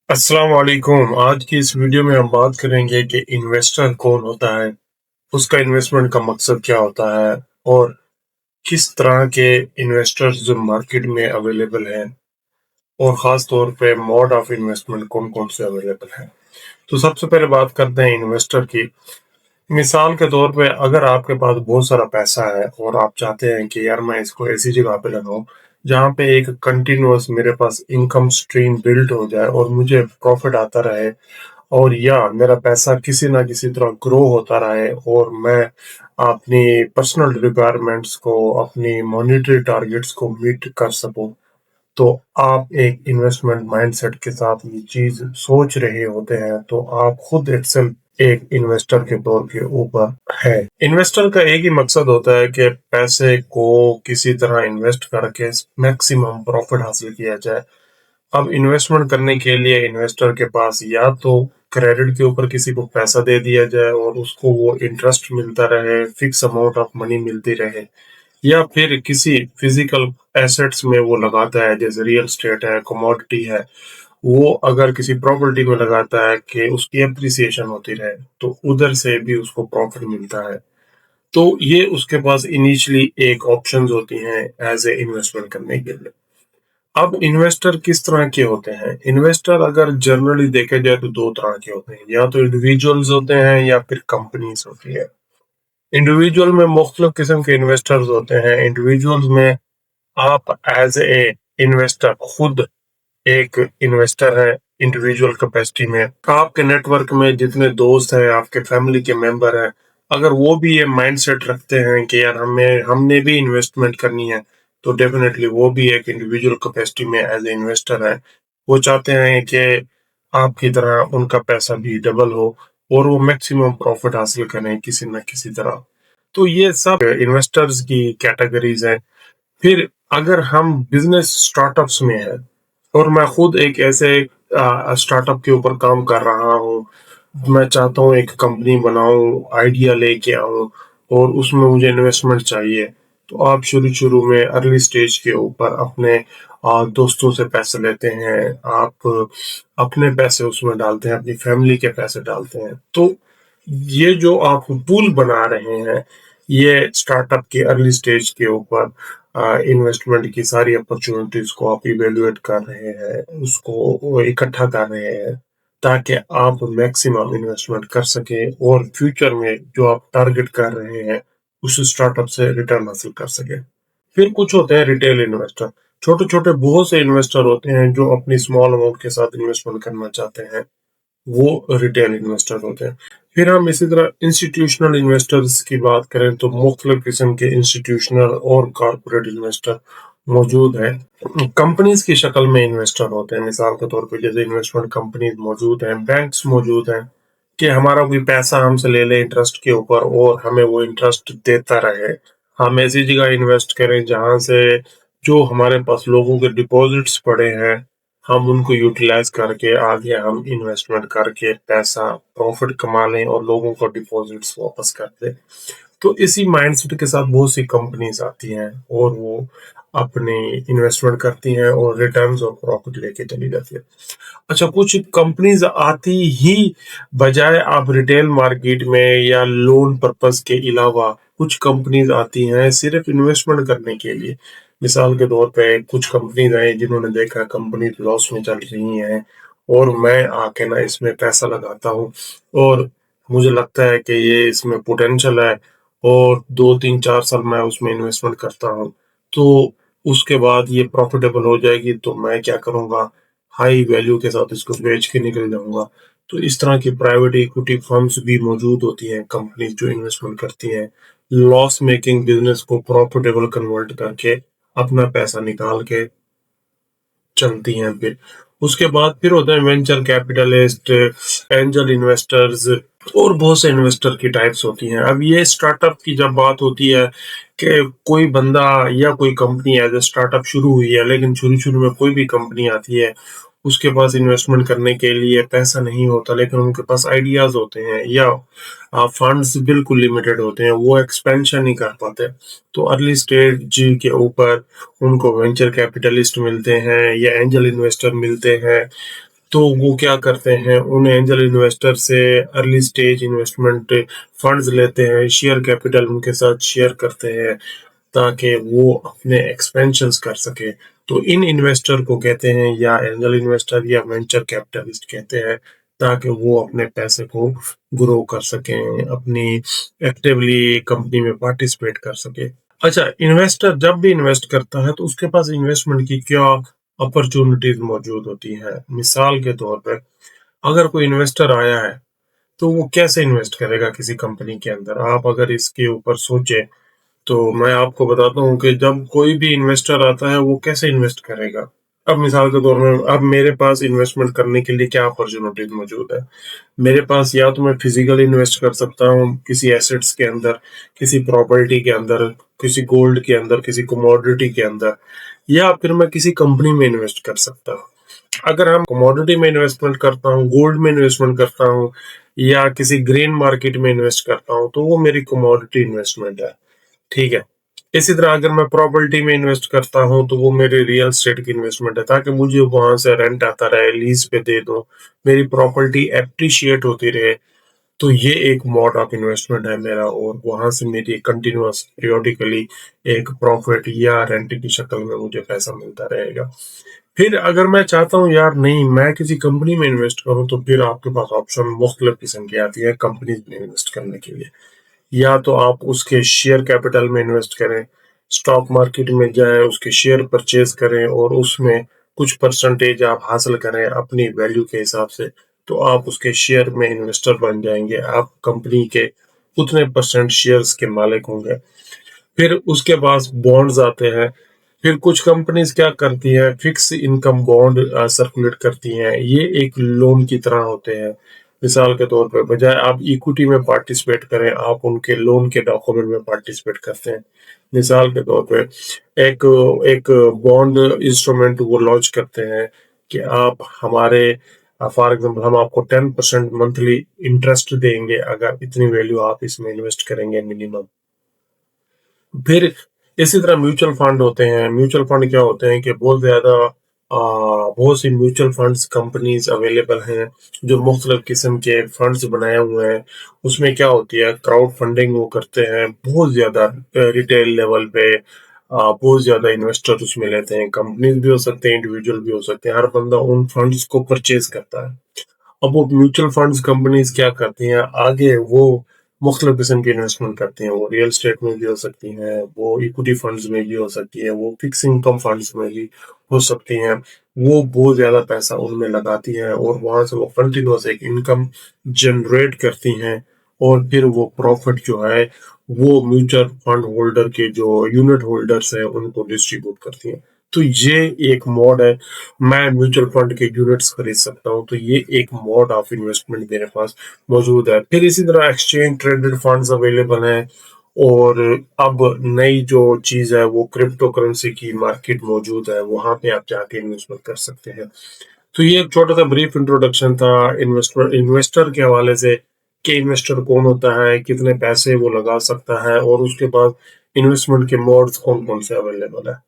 अस्सलाम वालेकुम। आज की इस वीडियो में हम बात करेंगे कि इन्वेस्टर कौन होता है, उसका इन्वेस्टमेंट का मकसद क्या होता है और किस तरह के इन्वेस्टर्स जो मार्केट में अवेलेबल हैं और ख़ास तौर पे मोड ऑफ इन्वेस्टमेंट कौन-कौन से अवेलेबल हैं। तो सबसे पहले बात करते हैं इन्वेस्टर की। मिसाल के तौर पे अगर आपके पास बहुत सारा पैसा है और आप चाहते हैं कि यार मैं इसको ऐसी जगह पे लगाऊं जहां पे एक कंटिन्यूअस मेरे पास इनकम स्ट्रीम बिल्ड हो जाए और मुझे प्रॉफिट आता रहे और या मेरा पैसा किसी ना किसी तरह ग्रो होता रहे और मैं अपनी पर्सनल रिक्वायरमेंट्स को अपनी मॉनेटरी टारगेट्स को मीट कर सकूं, तो आप एक इन्वेस्टमेंट माइंडसेट के साथ ये चीज सोच रहे होते हैं तो आप खुद इटसेल्फ एक इन्वेस्टर के तौर के ऊपर है। इन्वेस्टर का एक ही मकसद होता है कि पैसे को किसी तरह इन्वेस्ट करके मैक्सिमम प्रॉफिट हासिल किया जाए। अब इन्वेस्टमेंट करने के लिए इन्वेस्टर के पास या तो क्रेडिट के ऊपर किसी को पैसा दे दिया जाए और उसको वो इंटरेस्ट मिलता रहे, फिक्स अमाउंट ऑफ मनी मिलती रहे, या फिर किसी फिजिकल एसेट्स में वो लगाता है जैसे रियल एस्टेट है, कमोडिटी है, वो अगर किसी प्रॉपर्टी में लगाता है कि उसकी एप्रिसिएशन होती रहे तो उधर से भी उसको प्रॉफिट मिलता है। तो ये उसके पास इनिशियली एक ऑप्शंस होती हैं एज ए इन्वेस्टमेंट करने के लिए। अब इन्वेस्टर किस तरह के होते हैं? इन्वेस्टर अगर जनरली देखे जाए तो दो तरह के होते हैं, या तो इंडिविजुअल्स होते हैं या फिर कंपनीज होती है। इंडिविजुअल में मुख्तलिफ किस्म के इन्वेस्टर्स होते हैं। इंडिविजुअल्स में आप एज ए इन्वेस्टर खुद एक इन्वेस्टर है। इंडिविजुअल कैपेसिटी में आपके नेटवर्क में जितने दोस्त हैं, आपके फैमिली के मेंबर हैं, अगर वो भी ये माइंडसेट रखते हैं कि यार हमें हमने भी इन्वेस्टमेंट करनी है, तो डेफिनेटली वो भी एक इंडिविजुअल कैपेसिटी में एज ए इन्वेस्टर है। वो चाहते हैं कि आपकी तरह उनका पैसा भी डबल हो और वो मैक्सिमम प्रॉफिट हासिल करें किसी न किसी तरह। तो ये सब इन्वेस्टर्स की कैटेगरीज हैं। फिर अगर हम बिजनेस स्टार्टअप्स में हैं और मैं खुद एक ऐसे स्टार्टअप के ऊपर काम कर रहा हूँ, मैं चाहता हूँ एक कंपनी बनाऊं, आइडिया लेके आऊं और उसमें मुझे इन्वेस्टमेंट चाहिए, तो आप शुरू शुरू में अर्ली स्टेज के ऊपर अपने दोस्तों से पैसे लेते हैं, आप अपने पैसे उसमें डालते हैं, अपनी फैमिली के पैसे डालते हैं। तो ये जो आप पूल बना रहे हैं, ये स्टार्टअप के अर्ली स्टेज के ऊपर इन्वेस्टमेंट की सारी अपॉर्चुनिटीज को आप इवेल्युएट कर रहे हैं, उसको इकट्ठा कर रहे हैं ताकि आप मैक्सिमम इन्वेस्टमेंट कर सके और फ्यूचर में जो आप टारगेट कर रहे हैं उस स्टार्टअप से रिटर्न हासिल कर सके। फिर कुछ होते हैं रिटेल इन्वेस्टर। छोटे छोटे बहुत से इन्वेस्टर होते हैं जो अपनी स्मॉल अमाउंट के साथ इन्वेस्टमेंट करना चाहते हैं, वो रिटेल इन्वेस्टर होते हैं। फिर हम इसी तरह इंस्टीट्यूशनल इन्वेस्टर्स की बात करें तो मुख्तलिफ किस्म के इंस्टीट्यूशनल और कॉरपोरेट इन्वेस्टर मौजूद हैं। कंपनीज की शक्ल में इन्वेस्टर होते हैं। मिसाल के तौर पे जैसे इन्वेस्टमेंट कंपनीज मौजूद हैं, बैंक्स मौजूद हैं कि हमारा कोई पैसा हमसे ले ले इंटरेस्ट के ऊपर और हमें वो इंटरेस्ट देता रहे। हम ऐसी जगह इन्वेस्ट करें जहां से जो हमारे पास लोगों के डिपॉजिट्स पड़े हैं, हम उनको यूटिलाइज करके आगे हम इन्वेस्टमेंट करके पैसा प्रॉफिट कमा लें और लोगों को डिपॉजिट्स वापस कर दें। तो इसी माइंडसेट के साथ बहुत सी कंपनीज आती हैं और वो अपने इन्वेस्टमेंट करती हैं और रिटर्न्स और प्रॉफिट लेके चली जाती है। अच्छा, कुछ कंपनीज आती ही बजाय आप रिटेल मार्केट में या लोन पर्पस के अलावा कुछ कंपनीज आती हैं सिर्फ इन्वेस्टमेंट करने के लिए। मिसाल के तौर पे कुछ कंपनीज हैं जिन्होंने देखा कंपनी लॉस में चल रही हैं और मैं आके ना इसमें पैसा लगाता हूँ और मुझे लगता है कि ये इसमें पोटेंशियल है और 2 3 4 साल मैं उसमें इन्वेस्टमेंट करता हूँ, तो उसके बाद ये प्रॉफिटेबल हो जाएगी तो मैं क्या करूँगा, हाई वैल्यू के साथ इसको बेच के निकल जाऊंगा। तो इस तरह की प्राइवेट इक्विटी फर्म्स भी मौजूद होती हैं, कंपनी जो इन्वेस्टमेंट करती हैं लॉस मेकिंग बिजनेस को प्रॉफिटेबल कन्वर्ट करके अपना पैसा निकाल के चलती हैं। फिर उसके बाद फिर होते हैं वेंचर कैपिटलिस्ट, एंजल इन्वेस्टर्स और बहुत से इन्वेस्टर की टाइप्स होती हैं। अब ये स्टार्टअप की जब बात होती है कि कोई बंदा या कोई कंपनी एज ए स्टार्टअप शुरू हुई है, लेकिन शुरू शुरू में कोई भी कंपनी आती है, उसके पास इन्वेस्टमेंट करने के लिए पैसा नहीं होता लेकिन उनके पास आइडियाज होते हैं या फंड्स बिल्कुल लिमिटेड होते हैं, वो एक्सपेंशन नहीं कर पाते, तो अर्ली स्टेज के ऊपर उनको वेंचर कैपिटलिस्ट मिलते हैं या एंजल इन्वेस्टर मिलते हैं। तो वो क्या करते हैं, उन एंजल इन्वेस्टर से अर्ली स्टेज इन्वेस्टमेंट फंड्स लेते हैं, शेयर कैपिटल उनके साथ शेयर करते हैं ताकि वो अपने एक्सपेंशंस कर सके। तो इन इन्वेस्टर को कहते हैं या एंजल इन्वेस्टर या वेंचर कैपिटलिस्ट कहते हैं, ताकि वो अपने पैसे को ग्रो कर सकें, अपनी एक्टिवली कंपनी में पार्टिसिपेट कर सके। अच्छा, इन्वेस्टर जब भी इन्वेस्ट करता है तो उसके पास इन्वेस्टमेंट की क्या अपॉर्चुनिटीज मौजूद होती है। मिसाल के तौर पर अगर कोई इन्वेस्टर आया है तो वो कैसे इन्वेस्ट करेगा किसी कंपनी के अंदर, आप अगर इसके ऊपर सोचे तो मैं आपको बताता हूँ कि जब कोई भी इन्वेस्टर आता है वो कैसे इन्वेस्ट करेगा। अब मिसाल के तौर में अब मेरे पास इन्वेस्टमेंट करने के लिए क्या अपॉर्चुनिटीज मौजूद है। मेरे पास या तो मैं फिजिकल इन्वेस्ट कर सकता हूँ किसी एसेट्स के अंदर, किसी प्रॉपर्टी के अंदर, किसी गोल्ड के अंदर, किसी कमोडिटी के अंदर, या फिर मैं किसी कंपनी में इन्वेस्ट कर सकता हूँ। अगर हम कमोडिटी में इन्वेस्टमेंट करता हूँ, गोल्ड में इन्वेस्टमेंट करता हूँ या किसी ग्रेन मार्केट में इन्वेस्ट करता हूँ तो वो मेरी कमोडिटी इन्वेस्टमेंट है। ठीक है। इसी तरह अगर मैं प्रॉपर्टी में इन्वेस्ट करता हूँ तो वो मेरी रियल एस्टेट की इन्वेस्टमेंट है, ताकि मुझे वहां से रेंट आता रहे, लीज पे दे दो, मेरी प्रॉपर्टी एप्रिशिएट होती रहे। तो ये एक मोड ऑफ इन्वेस्टमेंट है मेरा, और वहां से मेरी कंटिन्यूअस पीरियोडिकली एक प्रॉफिट या रेंट की शक्ल में मुझे पैसा मिलता रहेगा। फिर अगर मैं चाहता हूँ यार नहीं मैं किसी कंपनी में इन्वेस्ट करूँ, तो फिर आपके पास ऑप्शन मुख्तलिफ किस्म की आती है कंपनीज में इन्वेस्ट करने के लिए। या तो आप उसके शेयर कैपिटल में इन्वेस्ट करें, स्टॉक मार्केट में जाएं, उसके शेयर परचेज करें और उसमें कुछ परसेंटेज आप हासिल करें अपनी वैल्यू के हिसाब से, तो आप उसके शेयर में इन्वेस्टर बन जाएंगे, आप कंपनी के उतने परसेंट शेयर्स के मालिक होंगे। फिर उसके पास बॉन्ड्स आते हैं। फिर कुछ कंपनीज क्या करती हैं, फिक्स इनकम बॉन्ड सर्कुलेट करती हैं, ये एक लोन की तरह होते हैं। मिसाल के तौर पर बजाय आप इक्विटी में पार्टिसिपेट करें, आप उनके लोन के डॉक्यूमेंट में पार्टिसिपेट करते हैं। मिसाल के तौर पे एक एक बॉन्ड इंस्ट्रूमेंट वो लॉन्च करते हैं कि आप हमारे फॉर एग्जांपल हम आपको 10% मंथली इंटरेस्ट देंगे अगर इतनी वैल्यू आप इसमें इन्वेस्ट करेंगे मिनिमम। फिर इसी तरह म्यूचुअल फंड होते हैं। म्यूचुअल फंड क्या होते हैं कि बहुत सी म्यूचुअल फंड्स कंपनीज अवेलेबल हैं जो मुख्तलिफ किस्म के फंड्स बनाए हुए हैं। उसमें क्या होती है, क्राउड फंडिंग वो करते हैं बहुत ज्यादा रिटेल लेवल पे। बहुत ज्यादा इन्वेस्टर उसमें लेते हैं, कंपनीज भी हो सकते हैं, इंडिविजुअल भी हो सकते हैं, हर बंदा उन फंड्स को परचेज करता है। अब वो म्यूचुअल फंड्स कंपनीज क्या करती हैं, आगे वो मुख्तलिफ किस्म की इन्वेस्टमेंट करती हैं। वो रियल स्टेट में भी हो सकती हैं, वो इक्विटी फंड्स में भी हो सकती है, वो फिक्स इनकम फंड्स में भी हो सकती हैं। वो बहुत ज्यादा पैसा उनमें लगाती हैं और वहां से वो कंटिन्यूस एक इनकम जनरेट करती हैं, और फिर वो प्रॉफिट जो है वो म्यूचुअल फंड होल्डर के जो यूनिट होल्डर्स हैं उनको डिस्ट्रीब्यूट करती हैं। तो ये एक मोड है, मैं म्यूचुअल फंड के यूनिट्स खरीद सकता हूँ। तो ये एक मोड ऑफ इन्वेस्टमेंट मेरे पास मौजूद है। फिर इसी तरह एक्सचेंज ट्रेडेड फंड्स अवेलेबल हैं, और अब नई जो चीज है वो क्रिप्टो करेंसी की मार्केट मौजूद है, वहां पे आप जाके इन्वेस्टमेंट कर सकते हैं। तो ये एक छोटा सा ब्रीफ इंट्रोडक्शन था इन्वेस्टर के हवाले से कि इन्वेस्टर कौन होता है, कितने पैसे वो लगा सकता है, और उसके बाद इन्वेस्टमेंट के मोड्स कौन कौन से अवेलेबल है।